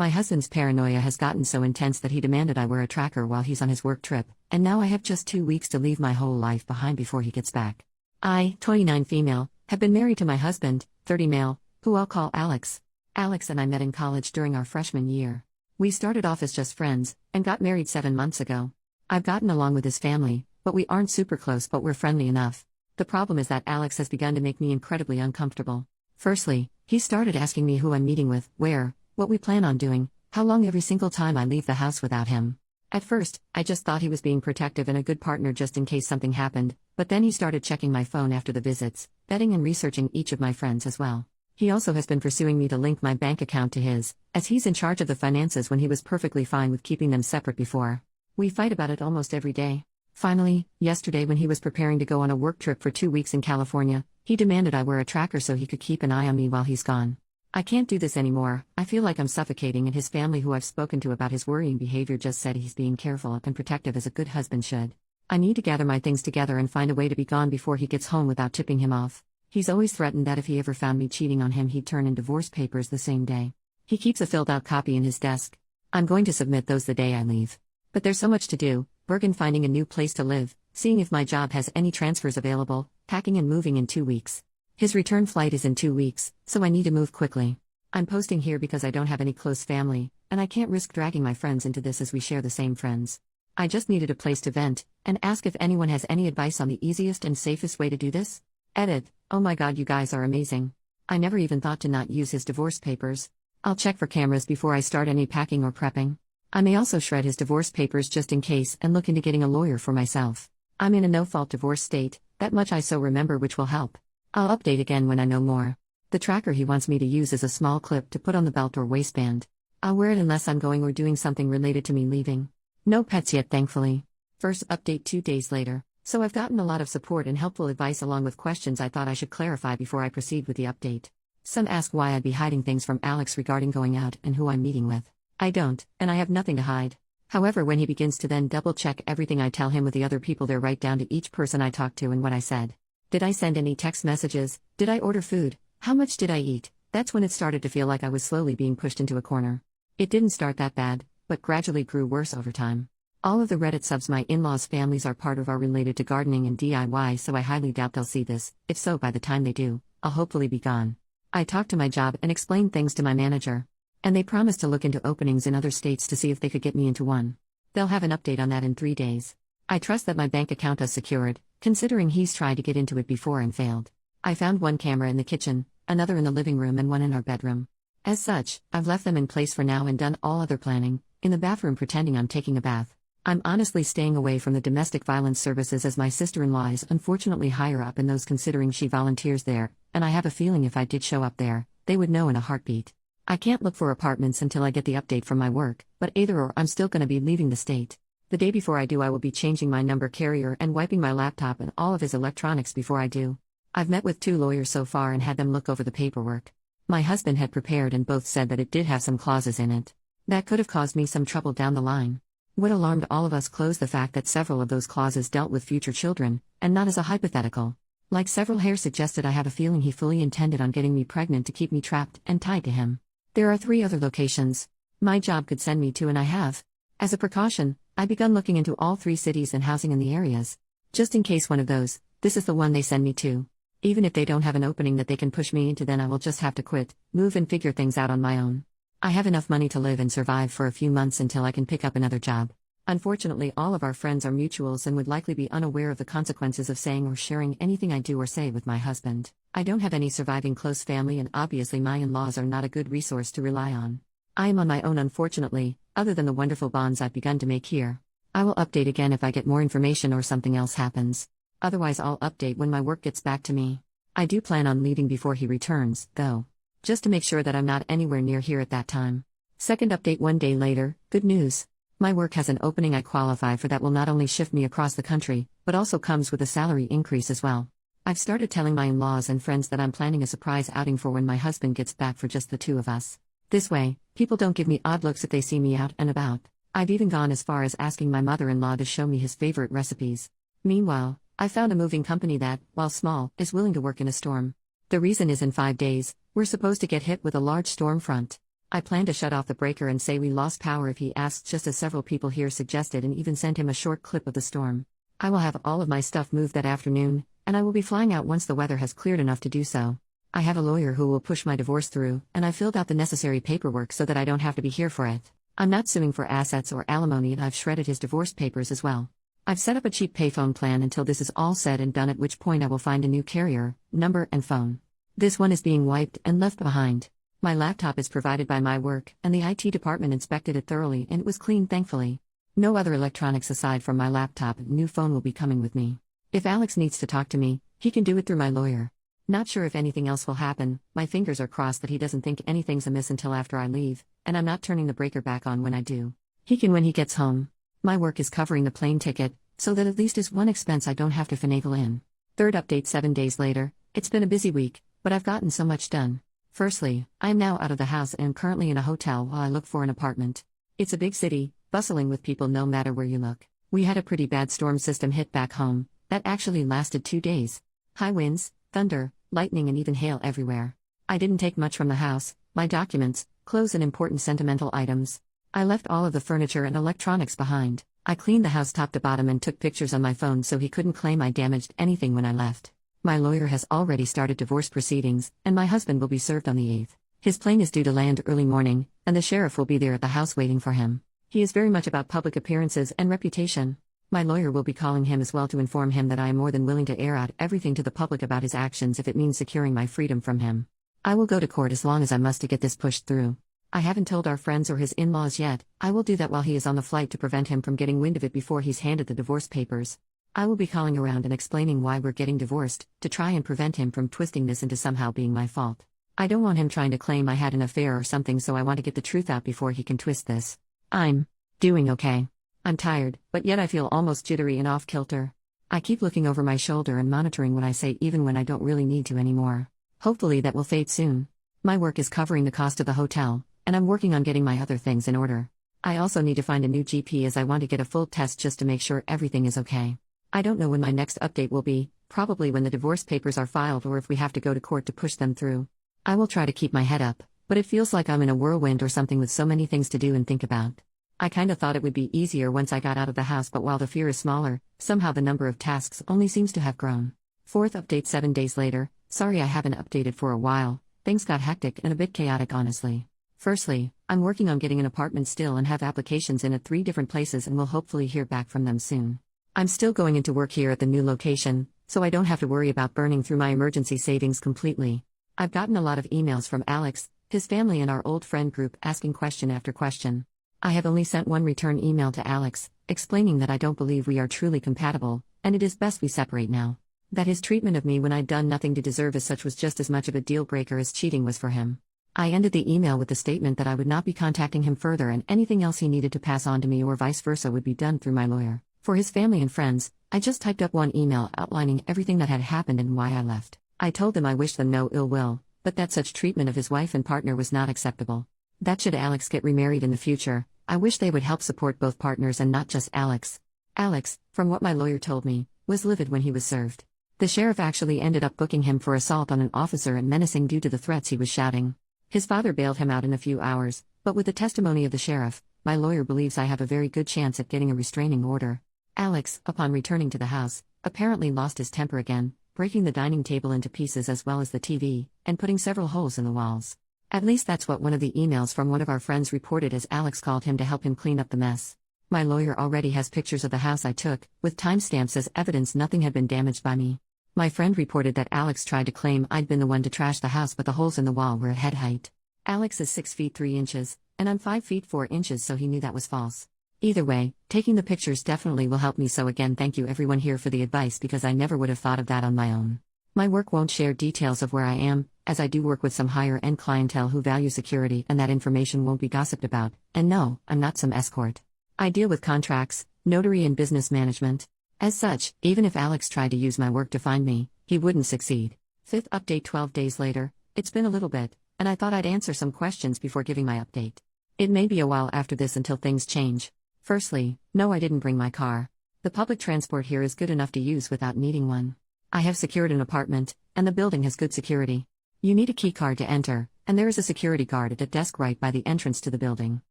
My husband's paranoia has gotten so intense that he demanded I wear a tracker while he's on his work trip, and now I have just 2 weeks to leave my whole life behind before he gets back. I, 29 female, have been married to my husband, 30 male, who I'll call Alex. Alex and I met in college during our freshman year. We started off as just friends, and got married 7 months ago. I've gotten along with his family, but we aren't super close, but we're friendly enough. The problem is that Alex has begun to make me incredibly uncomfortable. Firstly, he started asking me who I'm meeting with, where, what we plan on doing, how long every single time I leave the house without him. At first, I just thought he was being protective and a good partner just in case something happened, but then he started checking my phone after the visits, vetting and researching each of my friends as well. He also has been pursuing me to link my bank account to his, as he's in charge of the finances when he was perfectly fine with keeping them separate before. We fight about it almost every day. Finally, yesterday when he was preparing to go on a work trip for 2 weeks in California, he demanded I wear a tracker so he could keep an eye on me while he's gone. I can't do this anymore. I feel like I'm suffocating, and his family, who I've spoken to about his worrying behavior, just said he's being careful and protective as a good husband should. I need to gather my things together and find a way to be gone before he gets home without tipping him off. He's always threatened that if he ever found me cheating on him, he'd turn in divorce papers the same day. He keeps a filled-out copy in his desk. I'm going to submit those the day I leave. But there's so much to do: Bergen, finding a new place to live, seeing if my job has any transfers available, packing and moving in 2 weeks. His return flight is in 2 weeks, so I need to move quickly. I'm posting here because I don't have any close family, and I can't risk dragging my friends into this as we share the same friends. I just needed a place to vent, and ask if anyone has any advice on the easiest and safest way to do this. Edit. Oh my god, you guys are amazing. I never even thought to not use his divorce papers. I'll check for cameras before I start any packing or prepping. I may also shred his divorce papers just in case and look into getting a lawyer for myself. I'm in a no-fault divorce state, that much I so remember, which will help. I'll update again when I know more. The tracker he wants me to use is a small clip to put on the belt or waistband. I'll wear it unless I'm going or doing something related to me leaving. No pets yet, thankfully. First update 2 days later. So I've gotten a lot of support and helpful advice along with questions I thought I should clarify before I proceed with the update. Some ask why I'd be hiding things from Alex regarding going out and who I'm meeting with. I don't, and I have nothing to hide. However, when he begins to then double-check everything I tell him with the other people there, right down to each person I talked to and what I said. Did I send any text messages? Did I order food? How much did I eat? That's when it started to feel like I was slowly being pushed into a corner. It didn't start that bad, but gradually grew worse over time. All of the Reddit subs my in-laws' families are part of are related to gardening and DIY, so I highly doubt they'll see this. If so, by the time they do, I'll hopefully be gone. I talked to my job and explained things to my manager. And they promised to look into openings in other states to see if they could get me into one. They'll have an update on that in 3 days. I trust that my bank account is secured, considering he's tried to get into it before and failed. I found one camera in the kitchen, another in the living room, and one in our bedroom. As such, I've left them in place for now and done all other planning, in the bathroom pretending I'm taking a bath. I'm honestly staying away from the domestic violence services as my sister-in-law is unfortunately higher up in those, considering she volunteers there, and I have a feeling if I did show up there, they would know in a heartbeat. I can't look for apartments until I get the update from my work, but either or, I'm still going to be leaving the state. The day before I do, I will be changing my number carrier and wiping my laptop and all of his electronics before I do. I've met with 2 lawyers so far and had them look over the paperwork. My husband had prepared and both said that it did have some clauses in it that could have caused me some trouble down the line. What alarmed all of us closed the fact that several of those clauses dealt with future children, and not as a hypothetical. Like several here suggested, I have a feeling he fully intended on getting me pregnant to keep me trapped and tied to him. There are 3 other locations my job could send me to, and I have. As a precaution, I've begun looking into all 3 cities and housing in the areas. Just in case one of those, this is the one they send me to. Even if they don't have an opening that they can push me into, then I will just have to quit, move and figure things out on my own. I have enough money to live and survive for a few months until I can pick up another job. Unfortunately, all of our friends are mutuals and would likely be unaware of the consequences of saying or sharing anything I do or say with my husband. I don't have any surviving close family, and obviously my in-laws are not a good resource to rely on. I am on my own, unfortunately, other than the wonderful bonds I've begun to make here. I will update again if I get more information or something else happens. Otherwise, I'll update when my work gets back to me. I do plan on leaving before he returns, though, just to make sure that I'm not anywhere near here at that time. Second update 1 day later. Good news. My work has an opening I qualify for that will not only shift me across the country, but also comes with a salary increase as well. I've started telling my in-laws and friends that I'm planning a surprise outing for when my husband gets back for just the 2 of us. This way, people don't give me odd looks if they see me out and about. I've even gone as far as asking my mother-in-law to show me his favorite recipes. Meanwhile, I found a moving company that, while small, is willing to work in a storm. The reason is in 5 days, we're supposed to get hit with a large storm front. I plan to shut off the breaker and say we lost power if he asks, just as several people here suggested, and even sent him a short clip of the storm. I will have all of my stuff moved that afternoon, and I will be flying out once the weather has cleared enough to do so. I have a lawyer who will push my divorce through, and I filled out the necessary paperwork so that I don't have to be here for it. I'm not suing for assets or alimony, and I've shredded his divorce papers as well. I've set up a cheap payphone plan until this is all said and done, at which point I will find a new carrier, number, and phone. This one is being wiped and left behind. My laptop is provided by my work, and the IT department inspected it thoroughly and it was clean, thankfully. No other electronics aside from my laptop. New phone will be coming with me. If Alex needs to talk to me, he can do it through my lawyer. Not sure if anything else will happen. My fingers are crossed that he doesn't think anything's amiss until after I leave, and I'm not turning the breaker back on when I do. He can when he gets home. My work is covering the plane ticket, so that at least is one expense I don't have to finagle in. Third update 7 days later. It's been a busy week, but I've gotten so much done. Firstly, I am now out of the house and am currently in a hotel while I look for an apartment. It's a big city, bustling with people no matter where you look. We had a pretty bad storm system hit back home, that actually lasted 2 days. High winds, thunder, lightning, and even hail everywhere. I didn't take much from the house: my documents, clothes, and important sentimental items. I left all of the furniture and electronics behind. I cleaned the house top to bottom and took pictures on my phone so he couldn't claim I damaged anything when I left. My lawyer has already started divorce proceedings, and my husband will be served on the 8th. His plane is due to land early morning, and the sheriff will be there at the house waiting for him. He is very much about public appearances and reputation. My lawyer will be calling him as well to inform him that I am more than willing to air out everything to the public about his actions if it means securing my freedom from him. I will go to court as long as I must to get this pushed through. I haven't told our friends or his in-laws yet. I will do that while he is on the flight to prevent him from getting wind of it before he's handed the divorce papers. I will be calling around and explaining why we're getting divorced, to try and prevent him from twisting this into somehow being my fault. I don't want him trying to claim I had an affair or something, so I want to get the truth out before he can twist this. I'm doing okay. I'm tired, but yet I feel almost jittery and off-kilter. I keep looking over my shoulder and monitoring what I say even when I don't really need to anymore. Hopefully that will fade soon. My work is covering the cost of the hotel, and I'm working on getting my other things in order. I also need to find a new GP as I want to get a full test just to make sure everything is okay. I don't know when my next update will be, probably when the divorce papers are filed or if we have to go to court to push them through. I will try to keep my head up, but it feels like I'm in a whirlwind or something with so many things to do and think about. I kinda thought it would be easier once I got out of the house, but while the fear is smaller, somehow the number of tasks only seems to have grown. Fourth update 7 days later. Sorry I haven't updated for a while. Things got hectic and a bit chaotic, honestly. Firstly, I'm working on getting an apartment still and have applications in at 3 different places and will hopefully hear back from them soon. I'm still going into work here at the new location, so I don't have to worry about burning through my emergency savings completely. I've gotten a lot of emails from Alex, his family, and our old friend group asking question after question. I have only sent one return email to Alex, explaining that I don't believe we are truly compatible, and it is best we separate now. That his treatment of me when I'd done nothing to deserve as such was just as much of a deal breaker as cheating was for him. I ended the email with the statement that I would not be contacting him further, and anything else he needed to pass on to me or vice versa would be done through my lawyer. For his family and friends, I just typed up one email outlining everything that had happened and why I left. I told them I wished them no ill will, but that such treatment of his wife and partner was not acceptable. That should Alex get remarried in the future, I wish they would help support both partners and not just Alex. Alex, from what my lawyer told me, was livid when he was served. The sheriff actually ended up booking him for assault on an officer and menacing due to the threats he was shouting. His father bailed him out in a few hours, but with the testimony of the sheriff, my lawyer believes I have a very good chance at getting a restraining order. Alex, upon returning to the house, apparently lost his temper again, breaking the dining table into pieces as well as the TV, and putting several holes in the walls. At least that's what one of the emails from one of our friends reported, as Alex called him to help him clean up the mess. My lawyer already has pictures of the house I took, with timestamps as evidence nothing had been damaged by me. My friend reported that Alex tried to claim I'd been the one to trash the house, but the holes in the wall were at head height. Alex is 6 feet 3 inches, and I'm 5 feet 4 inches, so he knew that was false. Either way, taking the pictures definitely will help me, so again thank you everyone here for the advice, because I never would have thought of that on my own. My work won't share details of where I am, as I do work with some higher-end clientele who value security, and that information won't be gossiped about. And no, I'm not some escort. I deal with contracts, notary, and business management. As such, even if Alex tried to use my work to find me, he wouldn't succeed. Fifth update 12 days later. It's been a little bit, and I thought I'd answer some questions before giving my update. It may be a while after this until things change. Firstly, no, I didn't bring my car. The public transport here is good enough to use without needing one. I have secured an apartment, and the building has good security. You need a key card to enter, and there is a security guard at a desk right by the entrance to the building.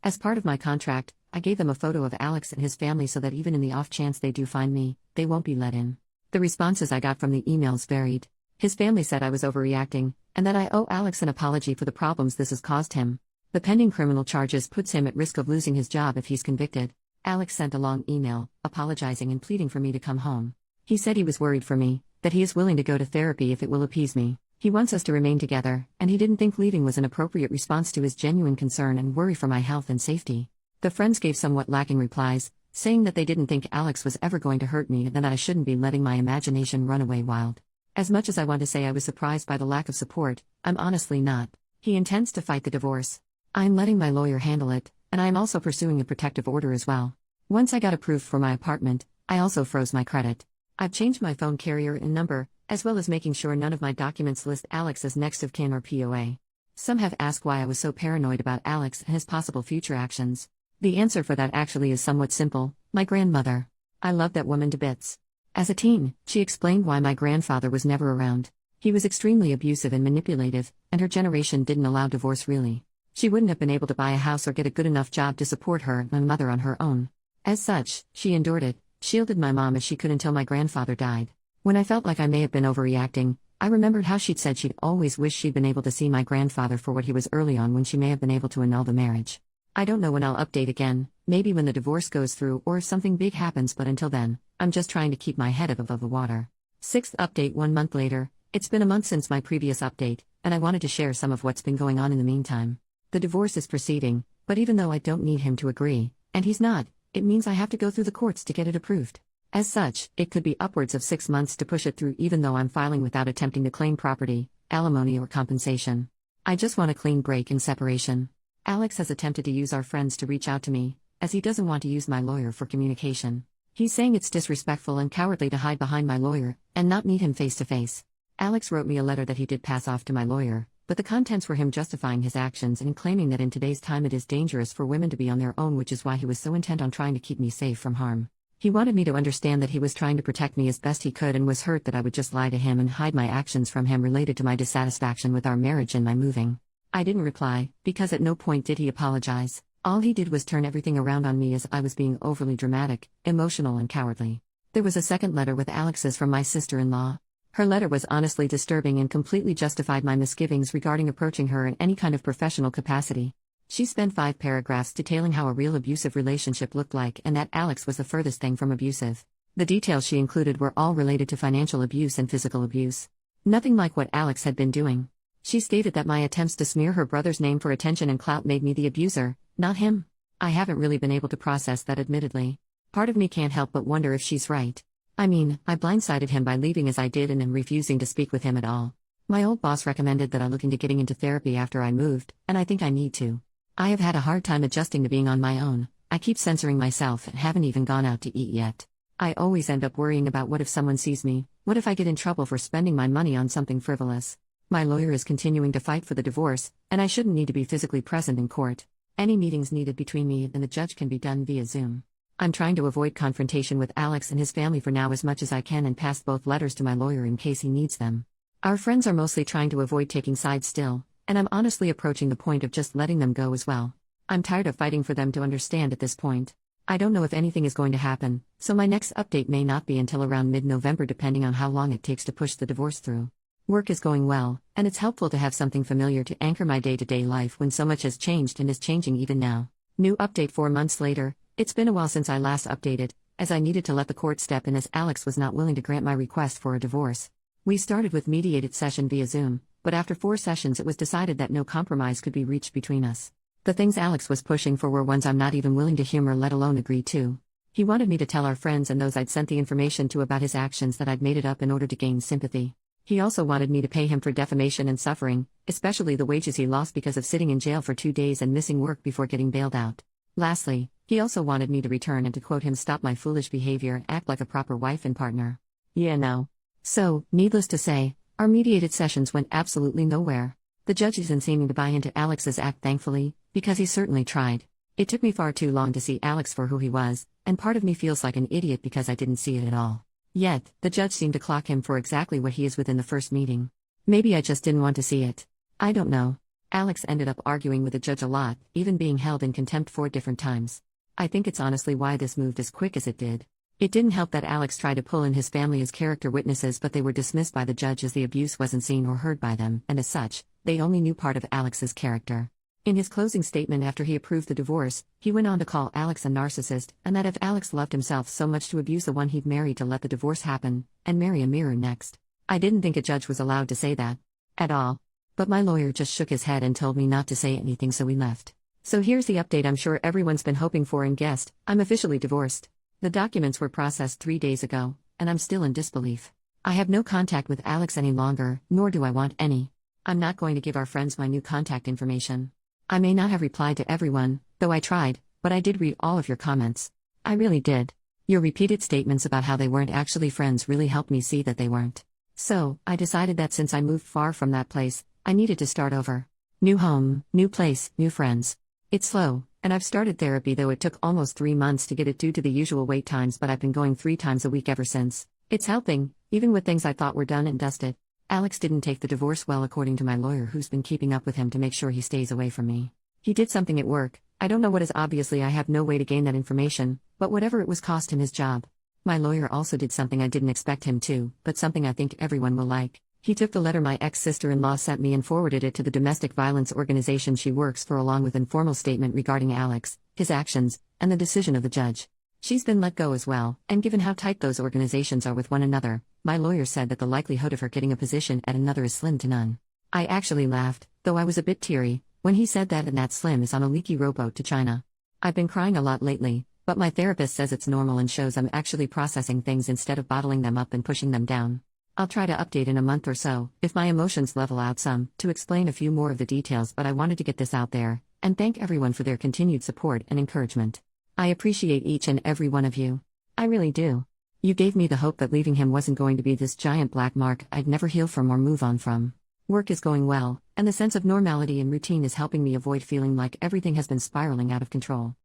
As part of my contract, I gave them a photo of Alex and his family so that even in the off chance they do find me, they won't be let in. The responses I got from the emails varied. His family said I was overreacting, and that I owe Alex an apology for the problems this has caused him. The pending criminal charges puts him at risk of losing his job if he's convicted. Alex sent a long email, apologizing and pleading for me to come home. He said he was worried for me, that he is willing to go to therapy if it will appease me. He wants us to remain together, and he didn't think leaving was an appropriate response to his genuine concern and worry for my health and safety. The friends gave somewhat lacking replies, saying that they didn't think Alex was ever going to hurt me and that I shouldn't be letting my imagination run away wild. As much as I want to say I was surprised by the lack of support, I'm honestly not. He intends to fight the divorce. I'm letting my lawyer handle it, and I am also pursuing a protective order as well. Once I got approved for my apartment, I also froze my credit. I've changed my phone carrier and number, as well as making sure none of my documents list Alex as next of kin or POA. Some have asked why I was so paranoid about Alex and his possible future actions. The answer for that actually is somewhat simple: my grandmother. I love that woman to bits. As a teen, she explained why my grandfather was never around. He was extremely abusive and manipulative, and her generation didn't allow divorce really. She wouldn't have been able to buy a house or get a good enough job to support her and my mother on her own. As such, she endured it, shielded my mom as she could until my grandfather died. When I felt like I may have been overreacting, I remembered how she'd said she'd always wished she'd been able to see my grandfather for what he was early on when she may have been able to annul the marriage. I don't know when I'll update again, maybe when the divorce goes through or if something big happens, but until then, I'm just trying to keep my head above the water. 6th update 1 month later. It's been a month since my previous update, and I wanted to share some of what's been going on in the meantime. The divorce is proceeding, but even though I don't need him to agree, and he's not, it means I have to go through the courts to get it approved. As such, it could be upwards of 6 months to push it through even though I'm filing without attempting to claim property, alimony or compensation. I just want a clean break and separation. Alex has attempted to use our friends to reach out to me, as he doesn't want to use my lawyer for communication. He's saying it's disrespectful and cowardly to hide behind my lawyer, and not meet him face to face. Alex wrote me a letter that he did pass off to my lawyer, but the contents were him justifying his actions and claiming that in today's time it is dangerous for women to be on their own, which is why he was so intent on trying to keep me safe from harm. He wanted me to understand that he was trying to protect me as best he could and was hurt that I would just lie to him and hide my actions from him related to my dissatisfaction with our marriage and my moving. I didn't reply, because at no point did he apologize. All he did was turn everything around on me as I was being overly dramatic, emotional and cowardly. There was a second letter with Alex's from my sister-in-law. Her letter was honestly disturbing and completely justified my misgivings regarding approaching her in any kind of professional capacity. She spent 5 paragraphs detailing how a real abusive relationship looked like and that Alex was the furthest thing from abusive. The details she included were all related to financial abuse and physical abuse. Nothing like what Alex had been doing. She stated that my attempts to smear her brother's name for attention and clout made me the abuser, not him. I haven't really been able to process that, admittedly. Part of me can't help but wonder if she's right. I mean, I blindsided him by leaving as I did and refusing to speak with him at all. My old boss recommended that I look into getting into therapy after I moved, and I think I need to. I have had a hard time adjusting to being on my own. I keep censoring myself and haven't even gone out to eat yet. I always end up worrying about what if someone sees me, what if I get in trouble for spending my money on something frivolous. My lawyer is continuing to fight for the divorce, and I shouldn't need to be physically present in court. Any meetings needed between me and the judge can be done via Zoom. I'm trying to avoid confrontation with Alex and his family for now as much as I can and passed both letters to my lawyer in case he needs them. Our friends are mostly trying to avoid taking sides still, and I'm honestly approaching the point of just letting them go as well. I'm tired of fighting for them to understand at this point. I don't know if anything is going to happen, so my next update may not be until around mid-November depending on how long it takes to push the divorce through. Work is going well, and it's helpful to have something familiar to anchor my day-to-day life when so much has changed and is changing even now. New update 4 months later. It's been a while since I last updated, as I needed to let the court step in as Alex was not willing to grant my request for a divorce. We started with mediated session via Zoom, but after 4 sessions it was decided that no compromise could be reached between us. The things Alex was pushing for were ones I'm not even willing to humor, let alone agree to. He wanted me to tell our friends and those I'd sent the information to about his actions that I'd made it up in order to gain sympathy. He also wanted me to pay him for defamation and suffering, especially the wages he lost because of sitting in jail for 2 days and missing work before getting bailed out. Lastly, he also wanted me to return and to quote him, stop my foolish behavior and act like a proper wife and partner. Yeah, no. So, needless to say, our mediated sessions went absolutely nowhere. The judge isn't seeming to buy into Alex's act, thankfully, because he certainly tried. It took me far too long to see Alex for who he was, and part of me feels like an idiot because I didn't see it at all. Yet, the judge seemed to clock him for exactly what he is within the first meeting. Maybe I just didn't want to see it. I don't know. Alex ended up arguing with the judge a lot, even being held in contempt 4 different times. I think it's honestly why this moved as quick as it did. It didn't help that Alex tried to pull in his family as character witnesses, but they were dismissed by the judge as the abuse wasn't seen or heard by them, and as such, they only knew part of Alex's character. In his closing statement after he approved the divorce, he went on to call Alex a narcissist, and that if Alex loved himself so much to abuse the one he'd married to let the divorce happen, and marry a mirror next. I didn't think a judge was allowed to say that. At all. But my lawyer just shook his head and told me not to say anything, so we left. So here's the update I'm sure everyone's been hoping for and guessed: I'm officially divorced. The documents were processed 3 days ago, and I'm still in disbelief. I have no contact with Alex any longer, nor do I want any. I'm not going to give our friends my new contact information. I may not have replied to everyone, though I tried, but I did read all of your comments. I really did. Your repeated statements about how they weren't actually friends really helped me see that they weren't. So, I decided that since I moved far from that place, I needed to start over. New home, new place, new friends. It's slow, and I've started therapy, though it took almost 3 months to get it due to the usual wait times, but I've been going 3 times a week ever since. It's helping, even with things I thought were done and dusted. Alex didn't take the divorce well, according to my lawyer, who's been keeping up with him to make sure he stays away from me. He did something at work. I don't know what is. Obviously I have no way to gain that information, but whatever it was cost him his job. My lawyer also did something I didn't expect him to, but something I think everyone will like. He took the letter my ex-sister-in-law sent me and forwarded it to the domestic violence organization she works for, along with an informal statement regarding Alex, his actions, and the decision of the judge. She's been let go as well, and given how tight those organizations are with one another, my lawyer said that the likelihood of her getting a position at another is slim to none. I actually laughed, though I was a bit teary, when he said that, and that Slim is on a leaky rowboat to China. I've been crying a lot lately, but my therapist says it's normal and shows I'm actually processing things instead of bottling them up and pushing them down. I'll try to update in a month or so, if my emotions level out some, to explain a few more of the details, but I wanted to get this out there, and thank everyone for their continued support and encouragement. I appreciate each and every one of you. I really do. You gave me the hope that leaving him wasn't going to be this giant black mark I'd never heal from or move on from. Work is going well, and the sense of normality and routine is helping me avoid feeling like everything has been spiraling out of control.